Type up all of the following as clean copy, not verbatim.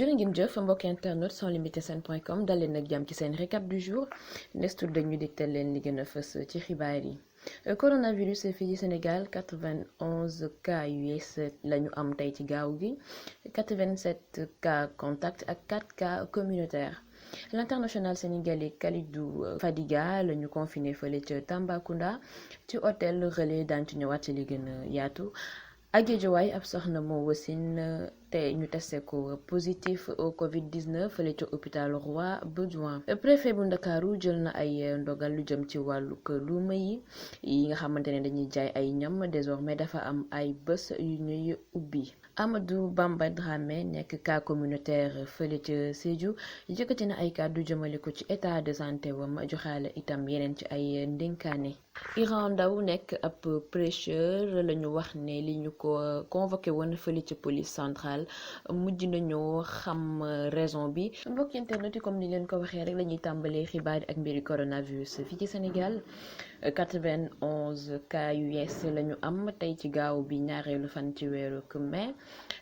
jërë ngeen jëf mbokk internet sans limite sen.com dal leen nag jàmm ci seen récap du jour nestur dañu digtal leen li gën a fës ci xibaar yi. Coronavirus fii ci Sénégal 91 cas yu yees lañu am tey ci gaaw gi 87 cas contact ak 4 cas communautaires. L'international sénégalais Kalidou Fadiga lañu confiné fële ca Tambacounda ci hôtel Relais daan ci ñëwaat ci li gën a yaatu. ak Guédiawaye ab soxna moo wasin te ñu testé ko positif au Covid-19 fële ca hôpital Roi Baudouin. Préfet bu Ndakaaru jël na ay ndogal lu jëm ci wàllu luuma yi nga xamante ne dañuy jaay ay ñam désormais dafa am ay bés yu ñuy ubbi. Amadou Bamba Dramé nekk cas communautaire fële ca Sédhiou yëkkati na ay kàddu jëmale ko ci état de santé wam joxaale itam yeneen ci ay ndénkaane. Iran Ndaw nekk ab prêcheur lañu wax ne li ñu ko convoqué woon fële ci police centrale mujj nañoo xam raison bi. mbokk internet yi comme ni leen ko waxee rek lañuy tàmbalee xibaar yi ak mbiri coronavirus fii ci Sénégal 91 cas yu yees lañu am tey ci gaaw bi ñaareelu fan ci weeru mai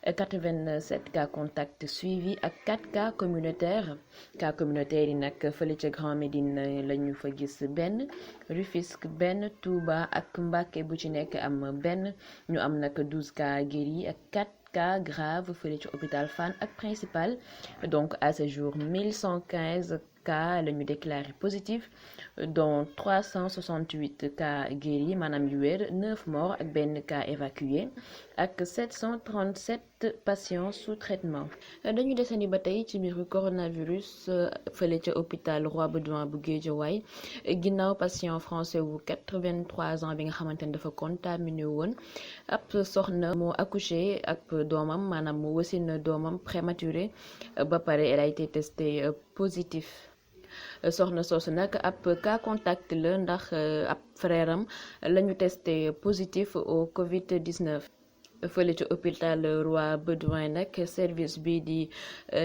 87 cas contact suivi ak 4 cas communautaires yi nag fële ca Grand Médine lañu fa gis benn Rufisque benn Touba ak Mbacké bu ci nekk am benn ñu am nag 12 cas guéris ak 4 cas graves fële ci hôpital Fann ak principal donc à ce jour 1115 cas la ñu déclaré positif dont 368 cas guéris maanaam yu wér 9 morts ak benn cas évacué ak 737 patients sous traitement. dañu desandi ba tey ci mbiru coronavirus fële ca hôpital Roi Baudouin bu Guédiawaye ginnaaw patient français wu 83 ans bi nga xamante ne dafa contaminé woon ab soxna moo accouché ak doomam maanaam mu wasin doomam prématuré ba pare elle a été testée positif. soxna soosu nag ab cas contact la ndax ab frère am la ñu testé positif au Covid-19 fële ci hôpital Roi Baudouin nag service bi di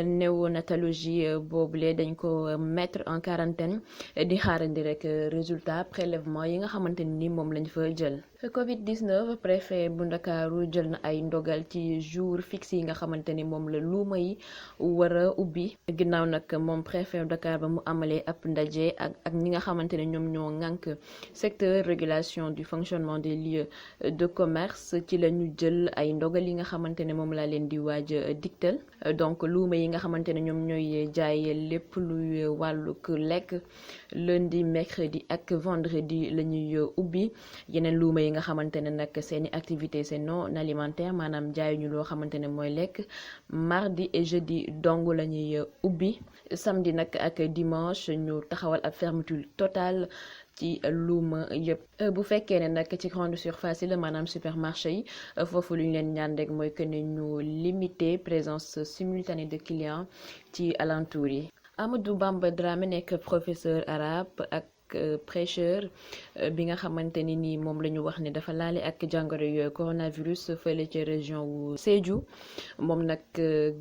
néonatologie boobule dañ ko mettre en quarantaine di xaarandi rek résultat prélèvement yi nga xamante ni moom lañ fa jël. Covid-19 préfet bu Ndakaaru jël na ay ndogal ci jour fixe yi nga xamante ni moom la luuma yi war a ubbi ginnaaw nag moom préfet bu Dakar ba mu amalee ab ndaje ak ñi nga xamante ne ñoom ñoo ŋànk secteur régulation du fonctionnement des lieux de commerce ci la ñu jël ay ndogal yi nga xamante ne moom laa leen di waaj digtal donc luuma yi nga xamante ne ñoom ñooy jaay lépp luy wàllug lekk lundi mercredi ak vendredi la ñuy ubbi yeneen luuma yi nga xamante ne nag seeni activité c'est non alimentaire maanaam jaayuñu loo xamante ne mooy lekk mardi et jeudi dong la ñuy ubbi samedi nag ak dimanche ñu taxawal ab fermeture totale ci luuma yëpp bu fekkee ne nag ci grande surface yi la maanaam supermarché yi foofu lu ñu leen ñaan rek mooy que ne ñu limiter présence simultanée de clients ci alentour yi. Amadou Bamba Dramé nekk professeur arabe ak prêcheur bi nga xamante ni nii moom la ñu wax ne dafa laale ak jàngoro yooyu coronavirus fële ci région wu Sédhiou moom nag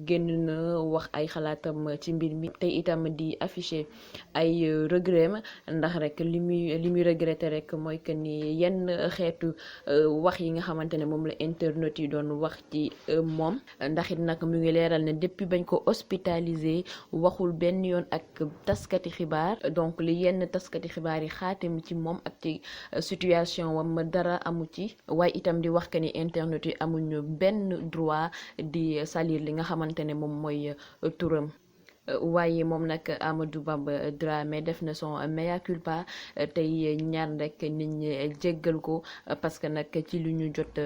génn na wax ay xalaatam ci mbir mi te itam di afficher ay regret ndax rek li muy regretter rek mooy que ni yenn xeetu wax yi nga xamante ne moom la internet yi doon wax ci moom ndax it nag mu ngi leeral ne depuis bañ ko hospitalisé waxul benn yoon ak taskati xibaar donc li yenn taskati xibaar yi xaatim ci moom ak ci situation wam dara amu ci waaye itam di wax que ni internet yi amuñu benn droit di salir li nga xamante ne moom mooy turam waaye moom nag Amadou Bamba Dramé def na son mea culpa tey ñaan rek nit ñi jéggal ko parce que nag ci lu ñu jot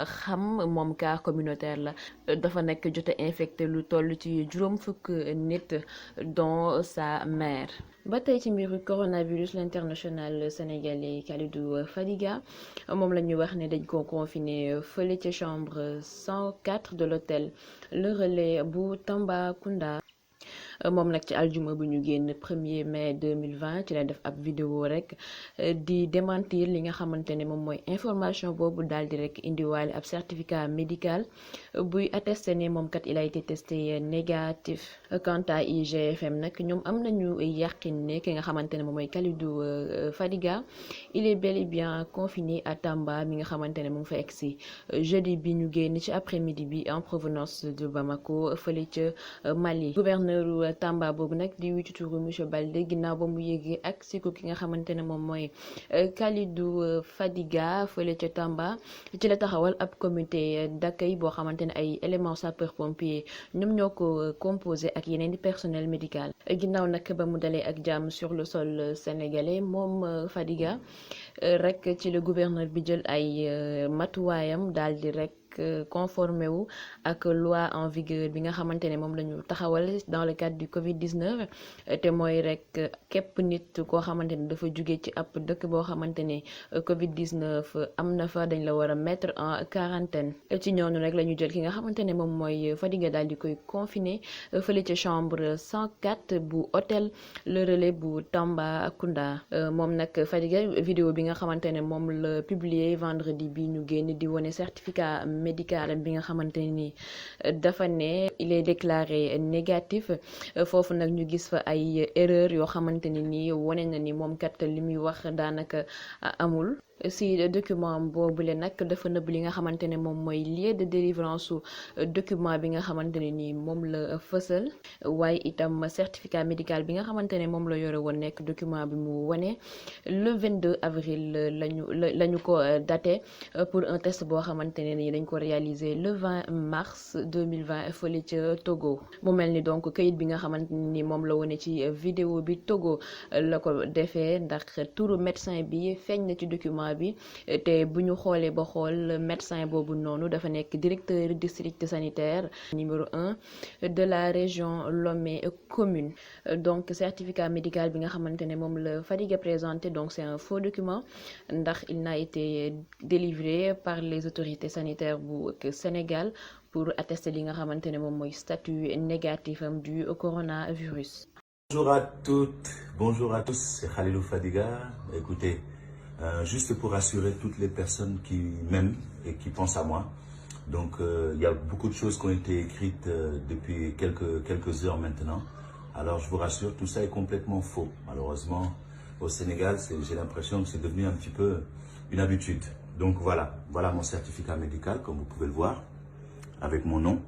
xam moom cas communautaire la dafa nekk jot a infecté lu toll ci juróom fukk nit dont sa mère. ba tey ci mbiru coronavirus l'international sénégalais Kalidou Fadiga moom la ñu wax ne dañ ko confiné fële ci chambre 104 de l'hôtel Le Relais bu Tambacounda. moom nag ci aljuma bu ñu génn 1er mai 2020 ci la def ab vidéo rek di démentir li nga xamante ne moom mooy information boobu daal di rek indiwaale ab certificat médical buy attesté ne moom kat il a été testé négatif. Quant à IGFM nag ñoom am nañu yàqin ne ki nga xamante ne moom mooy Kalidou Fadiga il est bel et bien confiné à Tamba mi nga xamante ne mu ngi fa egsi jeudi bi ñu génn ci après-midi bi en provenance de Bamako fële ca Mali. Gouverneur Tamba boobu nag di wuyu ci turu monsieur Baldé ginnaaw ba mu yéegee ak si ko ki nga xamante ne moom mooy Kalidou Fadiga fële ca Tamba ci la taxawal ab comité d'accueil boo xamante ne ay éléments sapeurs pompiers ñoom ñoo ko composé ak yeneen di personnel médical. ginnaaw nag ba mu dalee ak jàmm sur le sol sénégalais moom Fadiga rek ci le gouverneur bi jël ay matuwaayam daal di rek conformé wu ak loi en vigueur bi nga xamante ne moom la ñu taxawal dans le cadre du Covid-19 te mooy rek képp nit koo xamante ne dafa jóge ci ab dëkk boo xamante ne Covid-19 am na fa dañ la war a mettre en quarantaine ci ñoonu rek la ñu jël ki nga xamante ne moom mooy Fadiga daal di koy confiné fële ca chambre 104 bu hôtel Le Relais bu Tambacounda moom nag Fadiga vidéo bi nga xamante ne moom la publier vendredi bi ñu génn di wone certificat médical bi nga xamante ni dafa ne il est déclaré négatif foofu nag ñu gis fa ay erreur yoo xamante ne ni wane na ni moom kat li muy wax daanaka amul. si document boobule nag dafa nëbb li nga xamante ne moom mooy lieu de délivrance su document bi nga xamante ne nii moom la fësal waaye itam certificat médical bi nga xamante ne moom la yore woon nekk document bi mu wane le 22 avril lañu ko daté pour un test boo xamante ne nii dañ ko réaliser le 20 mars 2020 fële ca Togo mu mel ni donc kayit bi nga xamante ne nii moom la wane ci vidéo bi Togo la ko defee ndax turu médecin bi feeñ na ci document bi te bu ñu xoolee ba xool médecin boobu noonu dafa nekk directeur district sanitaire numéro 1 de la région Lomé commune donc certificat médical bi nga xamante ne moom la Fadiga présenté donc c'est un faux document ndax il n'a été délivré par les autorités sanitaires bu Sénégal pour attester li nga xamante ne moom mooy statut négatif am du coronavirus. Bonjour à toutes, bonjour à tous, c'est Khalilou Fadiga. Écoutez, juste pour rassurer toutes les personnes qui m'aiment et qui pensent à moi. Donc, il y a beaucoup de choses qui ont été écrites depuis quelques heures maintenant. Alors, je vous rassure, tout ça est complètement faux. Malheureusement, au Sénégal, j'ai l'impression que c'est devenu un petit peu une habitude. Donc, voilà mon certificat médical, comme vous pouvez le voir, avec mon nom,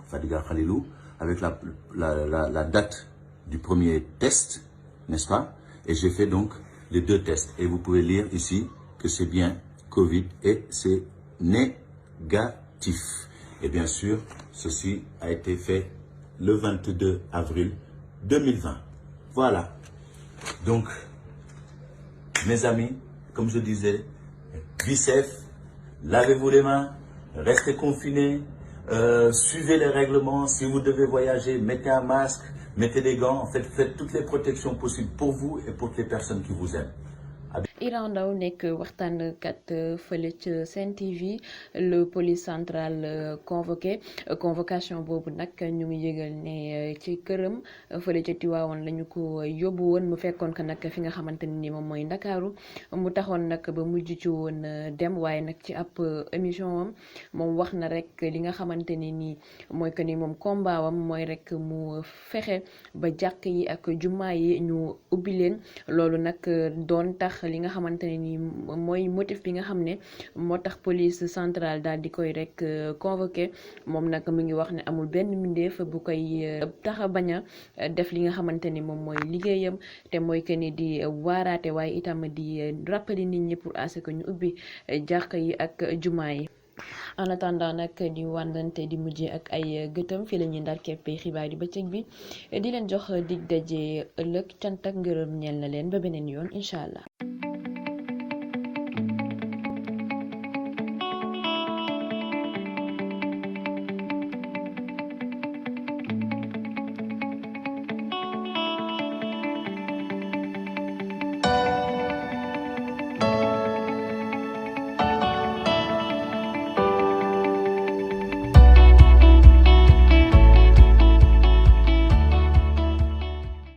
Fadiga Khalilou, avec la date du premier test, n'est-ce pas? Et j'ai fait donc les 2 tests. Et vous pouvez lire ici que c'est bien Covid et c'est négatif. Et bien sûr, ceci a été fait le 22 avril 2020. Voilà. Donc, mes amis, comme je disais, biceps, lavez-vous les mains, restez confinés, suivez les règlements. Si vous devez voyager, mettez un masque. Mettez des gants, en fait, faites toutes les protections possibles pour vous et pour les personnes qui vous aiment. Iran Ndao nekk waxtaankat fële ca Sen TV le police centrale convoqué convocation boobu nag ñu ngi yëgal ne ci këram fële ca Tiwaawoon lañu ko yóbbu woon mu fekkoon ko nag fi nga xamante ne ni moom mooy Ndakaaru mu taxoon nag ba mujj ci woon dem waaye nag ci ab émission am moom wax na rek li nga xamante ne ni mooy que ni moom combat wam mooy rek mu fexe ba jàkk yi ak jumaa yi ñu ubbi leen loolu nag doon tax li nga xamante ne ni mooy motif bi nga xam ne moo tax police centrale daal di koy rek convoqué moom nag mu ngi wax ne amul benn mbindeef bu koy tax a bañ a def li nga xamante ni moom mooy liggéeyam te mooy que ni di waaraate waaye itam di rappeler nit ñi pour à ce que ñu ubbi jàkk yi ak jumaa yi. en attendant nag di wàndante di mujjee ak ay gëtëm fii la ñuy ndar keppe xibaar yi bëccëg bi di leen jox dig daje ëllëg cant ak ngërëm ñeel na leen ba beneen yoon incha allah.